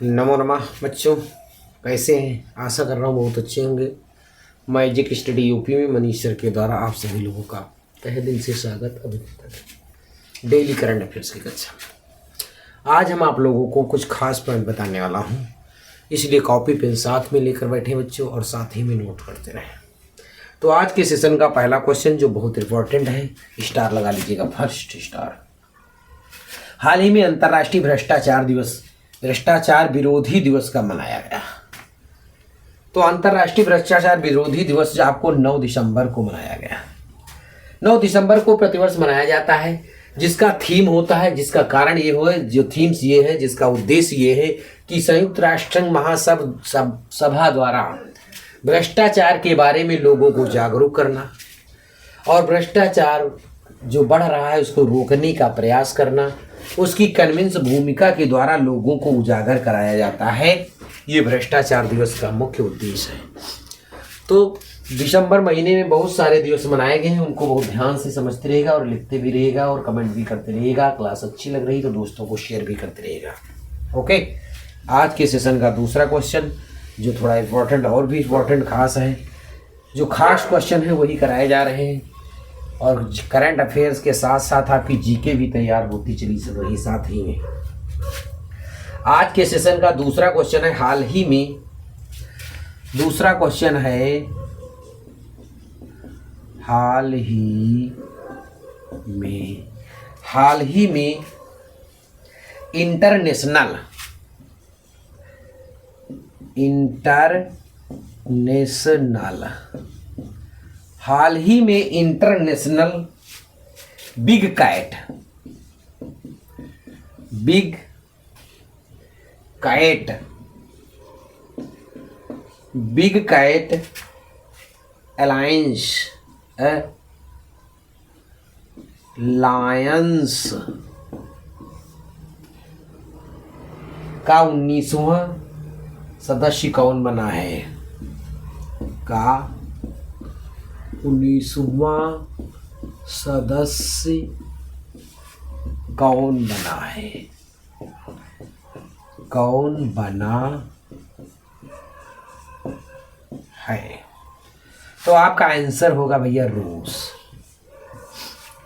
नमो नमः बच्चों, कैसे हैं? आशा कर रहा हूँ बहुत अच्छे होंगे। मैजिक स्टडी यूपी में मनीष सर के द्वारा आप सभी लोगों का तहे दिल से स्वागत अभिनंदन। डेली करंट अफेयर्स की कक्षा में आज हम आप लोगों को कुछ खास पॉइंट बताने वाला हूँ, इसलिए कॉपी पेन साथ में लेकर बैठे बच्चों और साथ ही में नोट करते रहें। तो आज के सेशन का पहला क्वेश्चन जो बहुत इंपॉर्टेंट है, स्टार लगा लीजिएगा, फर्स्ट स्टार। हाल ही में अंतर्राष्ट्रीय भ्रष्टाचार विरोधी दिवस का मनाया गया। तो अंतर्राष्ट्रीय भ्रष्टाचार विरोधी दिवस आपको 9 दिसंबर को मनाया गया। 9 दिसंबर को प्रतिवर्ष मनाया जाता है, जिसका थीम होता है, जिसका कारण ये हो, जो थीम्स ये है, जिसका उद्देश्य ये है कि संयुक्त राष्ट्र महासभा द्वारा भ्रष्टाचार के बारे में लोगों को जागरूक करना और भ्रष्टाचार जो बढ़ रहा है उसको रोकने का प्रयास करना, उसकी कन्विंस भूमिका के द्वारा लोगों को उजागर कराया जाता है। ये भ्रष्टाचार दिवस का मुख्य उद्देश्य है। तो दिसंबर महीने में बहुत सारे दिवस मनाए गए हैं, उनको बहुत ध्यान से समझते रहेगा और लिखते भी रहेगा और कमेंट भी करते रहेगा। क्लास अच्छी लग रही तो दोस्तों को शेयर भी करते रहेगा। ओके, आज के सेशन का दूसरा क्वेश्चन जो थोड़ा इम्पोर्टेंट और भी इम्पोर्टेंट खास है, जो खास क्वेश्चन है वही कराए जा रहे हैं और करंट अफेयर्स के साथ साथ आपकी जीके भी तैयार होती चली सब वही साथ ही में। आज के सेशन का दूसरा क्वेश्चन है हाल ही में, दूसरा क्वेश्चन है हाल ही में इंटरनेशनल हाल ही में इंटरनेशनल बिग कैट लायंस का 19वां सदस्य कौन बना है? का 19वां सदस्य कौन बना है? कौन बना है? तो आपका आंसर होगा भैया रूस।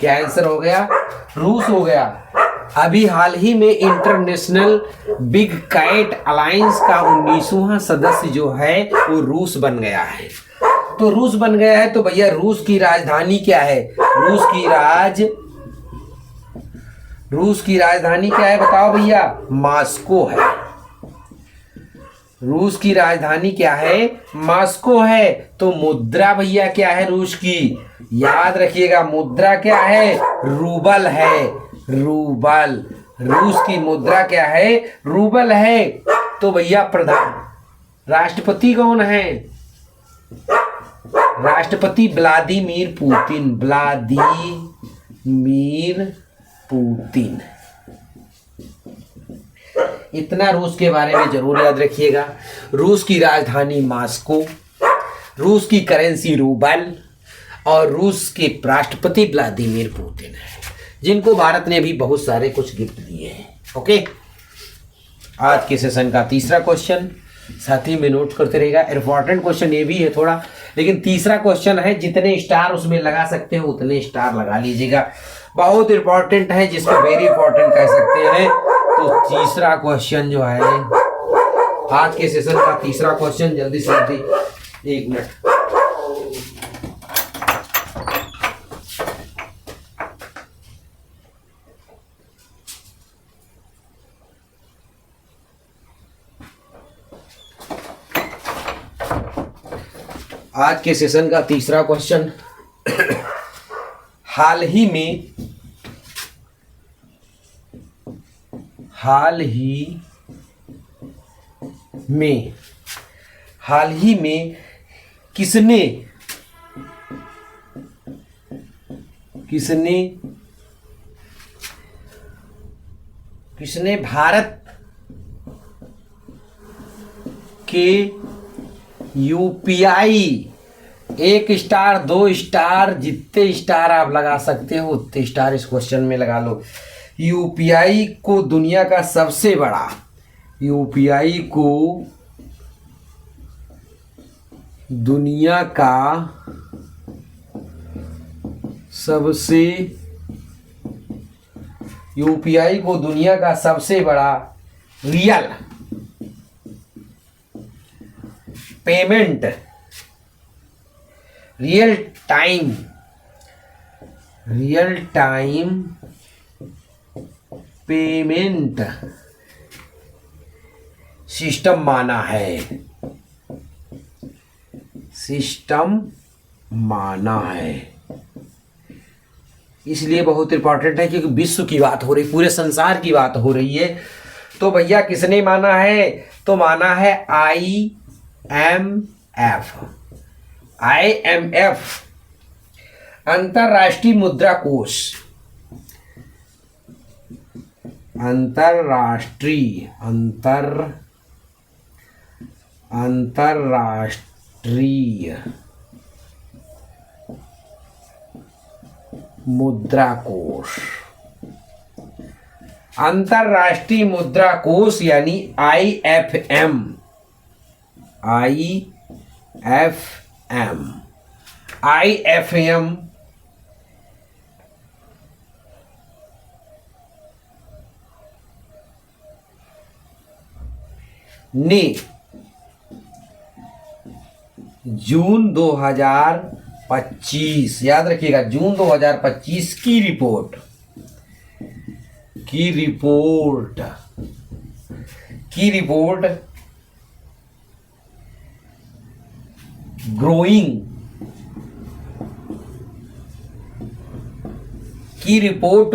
क्या आंसर हो गया? रूस हो गया। अभी हाल ही में इंटरनेशनल बिग कैट अलायंस का 19वां सदस्य जो है वो रूस बन गया है। तो रूस बन गया है तो भैया रूस की राजधानी क्या है? रूस की राजधानी क्या है बताओ भैया? मॉस्को है। रूस की राजधानी क्या है? मॉस्को है। तो मुद्रा भैया क्या है रूस की? याद रखिएगा, मुद्रा क्या है? रूबल है। रूबल। रूस की मुद्रा क्या है? रूबल है। तो भैया राष्ट्रपति कौन है? राष्ट्रपति व्लादिमीर पुतिन। इतना रूस के बारे में जरूर याद रखिएगा। रूस की राजधानी मॉस्को, रूस की करेंसी रूबल और रूस के राष्ट्रपति व्लादिमीर पुतिन है, जिनको भारत ने भी बहुत सारे कुछ गिफ्ट दिए हैं। ओके, आज के सेशन का तीसरा क्वेश्चन साथ ही में नोट करते रहेगा। इंपॉर्टेंट क्वेश्चन ये भी है थोड़ा, लेकिन तीसरा क्वेश्चन है, जितने स्टार उसमें लगा सकते हो उतने स्टार लगा लीजिएगा। बहुत इंपॉर्टेंट है, जिसको वेरी इंपॉर्टेंट कह सकते हैं। तो तीसरा क्वेश्चन जो है आज के सेशन का तीसरा क्वेश्चन, जल्दी से जल्दी 1 मिनट। आज के सेशन का तीसरा क्वेश्चन हाल ही में किसने भारत के यूपीआई 1 स्टार 2 स्टार जितने स्टार आप लगा सकते हो उतने स्टार इस क्वेश्चन में लगा लो। यूपीआई को दुनिया का सबसे बड़ा यूपीआई को दुनिया का सबसे यूपीआई को दुनिया का सबसे बड़ा real payment real time payment system माना है इसलिए बहुत इंपॉर्टेंट है क्योंकि विश्व की बात हो रही, पूरे संसार की बात हो रही है। तो भैया किसने माना है? तो माना है IMF अंतरराष्ट्रीय मुद्रा कोष, अंतरराष्ट्रीय मुद्रा कोष, अंतरराष्ट्रीय मुद्रा कोष यानी IFM ने जून 2025, याद रखिएगा, जून 2025 की report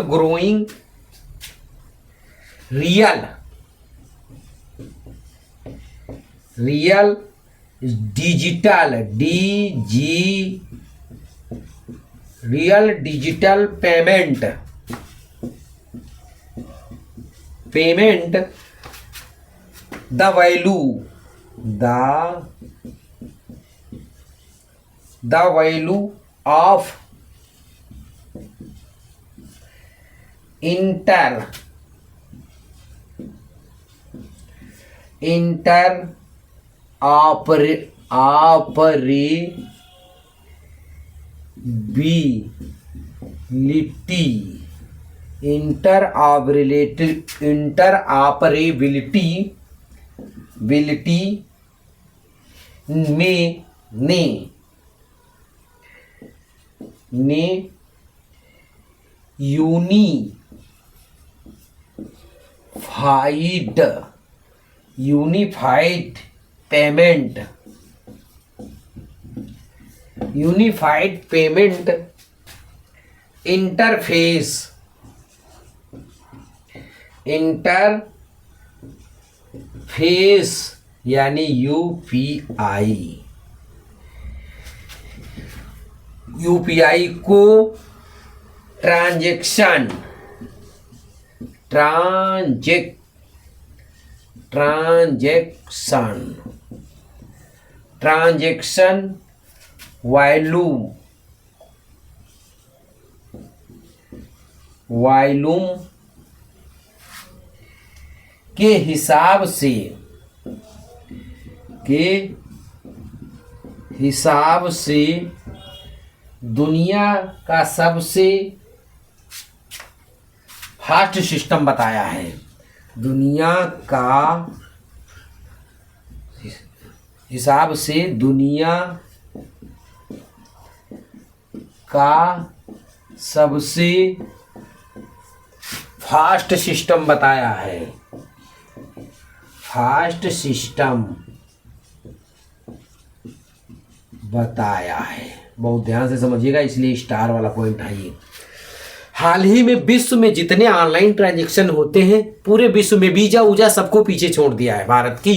growing real digital payment the value of interoperability ने यूनिफाइड पेमेंट इंटरफेस यानी यूपीआई को ट्रांजैक्शन वॉल्यूम के हिसाब से दुनिया का सबसे फास्ट सिस्टम बताया है। दुनिया का हिसाब से दुनिया का सबसे फास्ट सिस्टम बताया है। बहुत ध्यान से समझिएगा, इसलिए स्टार वाला पॉइंट है ये। हाल ही में विश्व में जितने ऑनलाइन ट्रांजैक्शन होते हैं, पूरे विश्व में वीजा ऊजा सबको पीछे छोड़ दिया है भारत की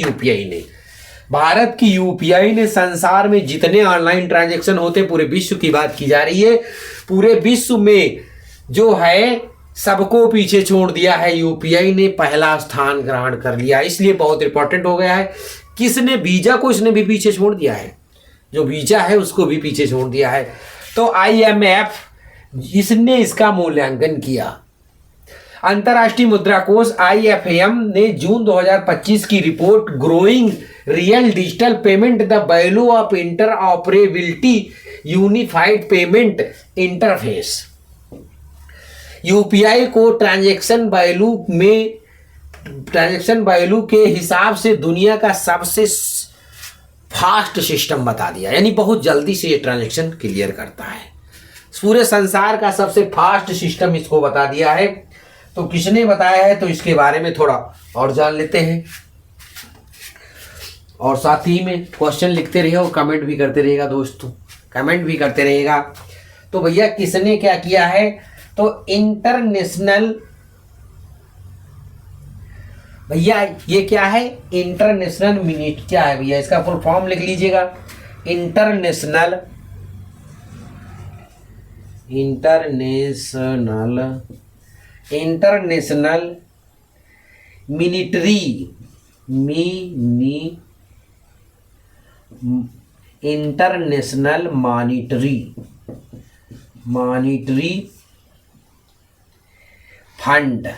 यूपीआई ने संसार में जितने ऑनलाइन ट्रांजैक्शन होते हैं, पूरे विश्व की बात की जा रही है, पूरे विश्व में जो है सबको पीछे छोड़ दिया है। यूपीआई ने पहला स्थान ग्रहण कर लिया, इसलिए बहुत इंपॉर्टेंट हो गया है। किसने? वीजा को इसने भी पीछे छोड़ दिया है, जो वीजा है उसको भी पीछे छोड़ दिया है। तो IMF इसने इसका मूल्यांकन किया। अंतर्राष्ट्रीय मुद्रा कोष IFM ने जून 2025 की report growing real digital payment the value of interoperability unified payment interface UPI को ट्रांजैक्शन वैल्यू के हिसाब से दुनिया का सबसे फास्ट सिस्टम बता दिया, यानी बहुत जल्दी से ये ट्रांजैक्शन क्लियर करता है। पूरे संसार का सबसे फास्ट सिस्टम इसको बता दिया है। तो किसने बताया है, तो इसके बारे में थोड़ा और जान लेते हैं। और साथ ही में क्वेश्चन लिखते रहिए और कमेंट भी करते रहेगा दोस्तों, कमेंट भी करते रहेगा। तो भैया किसने क्या किया है, तो इंटरनेशनल, भैया ये क्या है, इंटरनेशनल मिनिट, क्या है भैया इसका फुल फॉर्म लिख लीजिएगा, इंटरनेशनल मिनिटरी इंटरनेशनल मॉनिटरी फंड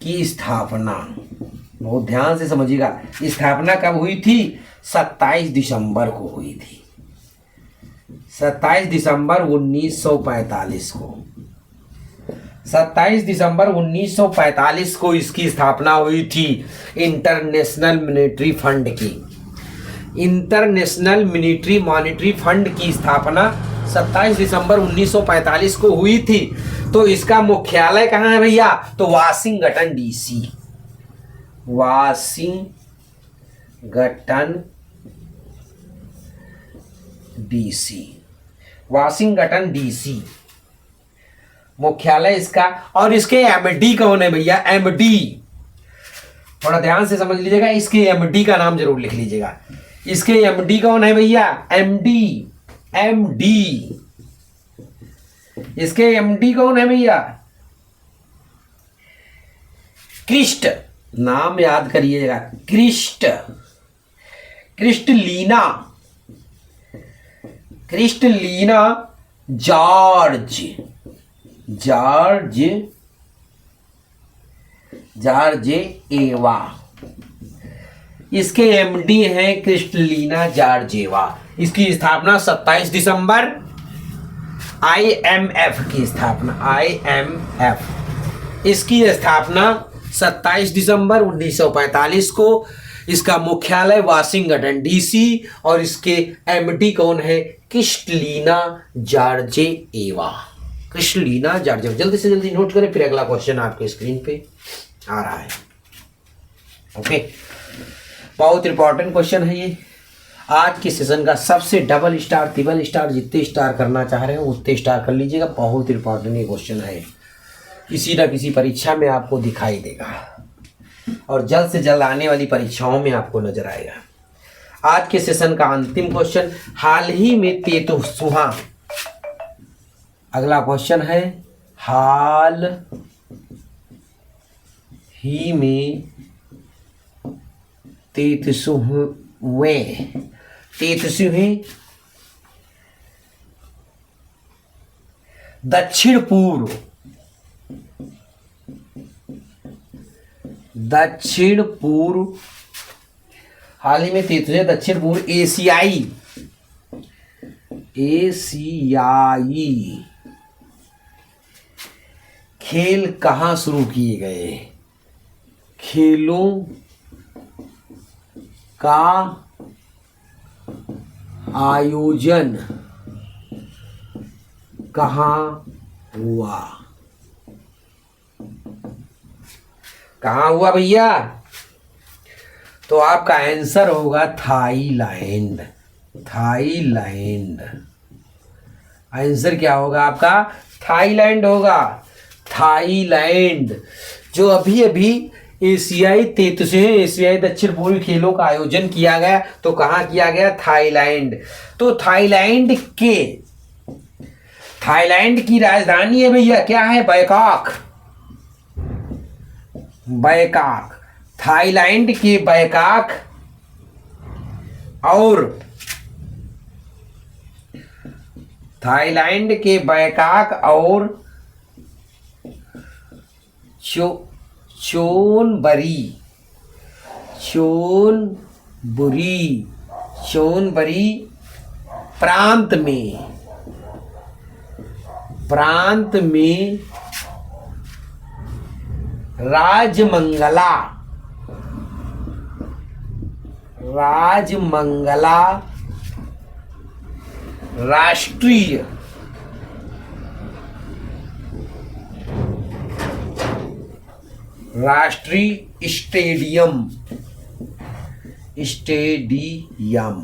की स्थापना, बहुत ध्यान से समझिएगा, स्थापना कब हुई थी, 27 दिसंबर को हुई थी, 27 दिसंबर 1945 को, 27 दिसंबर 1945 को इसकी स्थापना हुई थी इंटरनेशनल मॉनेटरी फंड की। इंटरनेशनल मॉनेटरी फंड की स्थापना 27 दिसंबर 1945 को हुई थी। तो इसका मुख्यालय कहाँ है भैया, तो वाशिंगटन DC, वाशिंगटन DC मुख्यालय इसका। और इसके MD कौन है भैया, MD थोड़ा ध्यान से समझ लीजिएगा, इसके MD का नाम जरूर लिख लीजिएगा। इसके MD कौन है भैया, MD इसके MD कौन है भैया, क्रिस्ट, नाम याद करिएगा, क्रिस्टलीना जॉर्ज एवा, इसके MD हैं क्रिस्टलीना जॉर्जेवा। इसकी स्थापना 27 दिसंबर, IMF की स्थापना, IMF इसकी स्थापना 27 दिसंबर 1945 को। इसका मुख्यालय वाशिंगटन DC और इसके MD कौन है, क्रिस्टलीना जॉर्जेवा। जल्दी से जल्दी नोट करें, फिर अगला क्वेश्चन आपके स्क्रीन पे आ रहा है। ओके, बहुत इंपॉर्टेंट क्वेश्चन है ये। आज के सेशन का सबसे डबल स्टार, ट्रिपल स्टार, जितने स्टार करना चाह रहे हो उतने स्टार कर लीजिएगा। बहुत इंपॉर्टेंट ये क्वेश्चन है, किसी ना किसी परीक्षा में आपको दिखाई देगा और जल्द से जल्द आने वाली परीक्षाओं में आपको नजर आएगा। आज के सेशन का अंतिम क्वेश्चन, हाल ही में तेतुसुहा, अगला क्वेश्चन है, हाल ही में तेतुसुहे दक्षिण पूर्व हाल ही में तेतुसुहे दक्षिण पूर्व एशियाई खेल कहाँ शुरू किए गए, खेलों का आयोजन कहाँ हुआ, कहाँ हुआ भैया, तो आपका आंसर होगा थाईलैंड। आंसर क्या होगा आपका, थाईलैंड होगा। थाईलैंड जो अभी अभी एशियाई दक्षिण पूर्वी खेलों का आयोजन किया गया, तो कहाँ किया गया, थाईलैंड। तो थाईलैंड की राजधानी है भैया, क्या है, बैंकॉक। थाईलैंड के बैंकॉक और चो चोनबरी, चोनबुरी, चोनबरी प्रांत में राजमंगला, राजमंगला राष्ट्रीय स्टेडियम, स्टेडियम,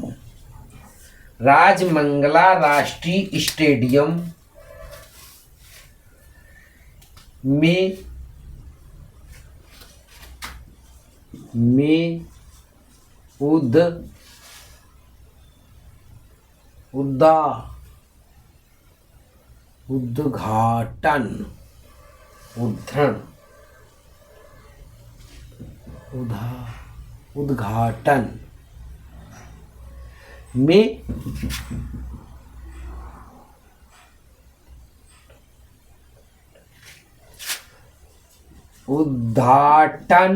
राजमंगला राष्ट्रीय स्टेडियम में उद्घाटन में उद्घाटन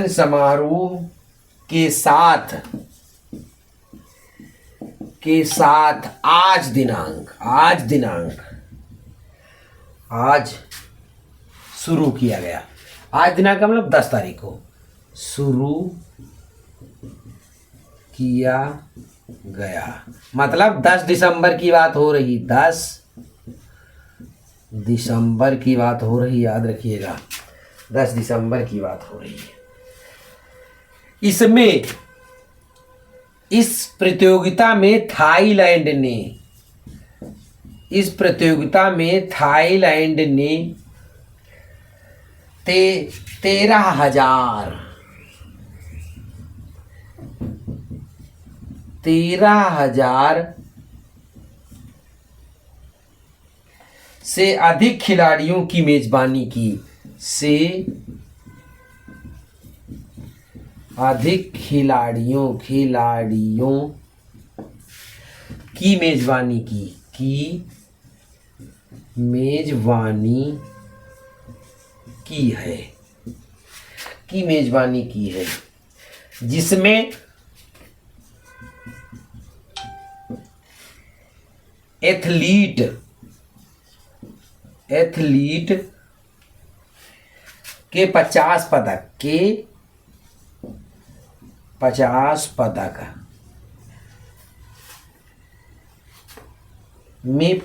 समारोह के साथ आज शुरू किया गया। आज दिनांक का मतलब 10 तारीख को शुरू किया गया, मतलब 10 दिसंबर की बात हो रही, 10 दिसंबर की बात हो रही, याद रखिएगा 10 दिसंबर की बात हो रही है। इसमें इस प्रतियोगिता में थाईलैंड ने 13,000 से अधिक खिलाड़ियों की मेजबानी की, अधिक खिलाड़ियों की मेजबानी की है, जिसमें एथलीट के 50 पदक में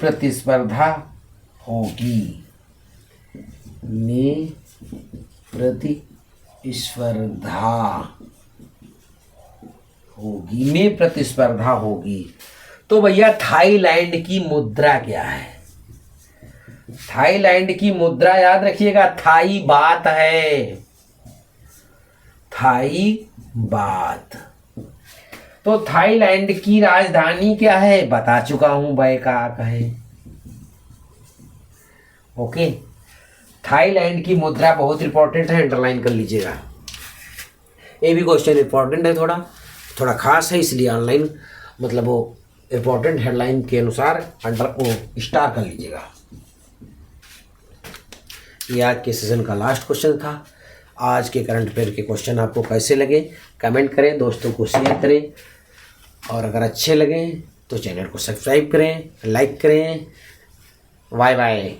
प्रतिस्पर्धा होगी, तो भैया थाईलैंड की मुद्रा क्या है? थाईलैंड की मुद्रा याद रखिएगा, थाई बात है, थाई बात। तो थाईलैंड की राजधानी क्या है? बता चुका हूं, बैंकॉक है। ओके, थाईलैंड की मुद्रा बहुत इंपॉर्टेंट है, अंडरलाइन कर लीजिएगा। ये भी क्वेश्चन इंपॉर्टेंट है, थोड़ा खास है, इसलिए ऑनलाइन मतलब वो इंपॉर्टेंट हेडलाइन के अनुसार स्टार कर लीजिएगा। ये आज के सीजन का लास्ट क्वेश्चन था। आज के करंट अफेयर के क्वेश्चन आपको कैसे लगे कमेंट करें, दोस्तों को शेयर करें, और अगर अच्छे लगे तो चैनल को सब्सक्राइब करें, लाइक करें। Bye bye.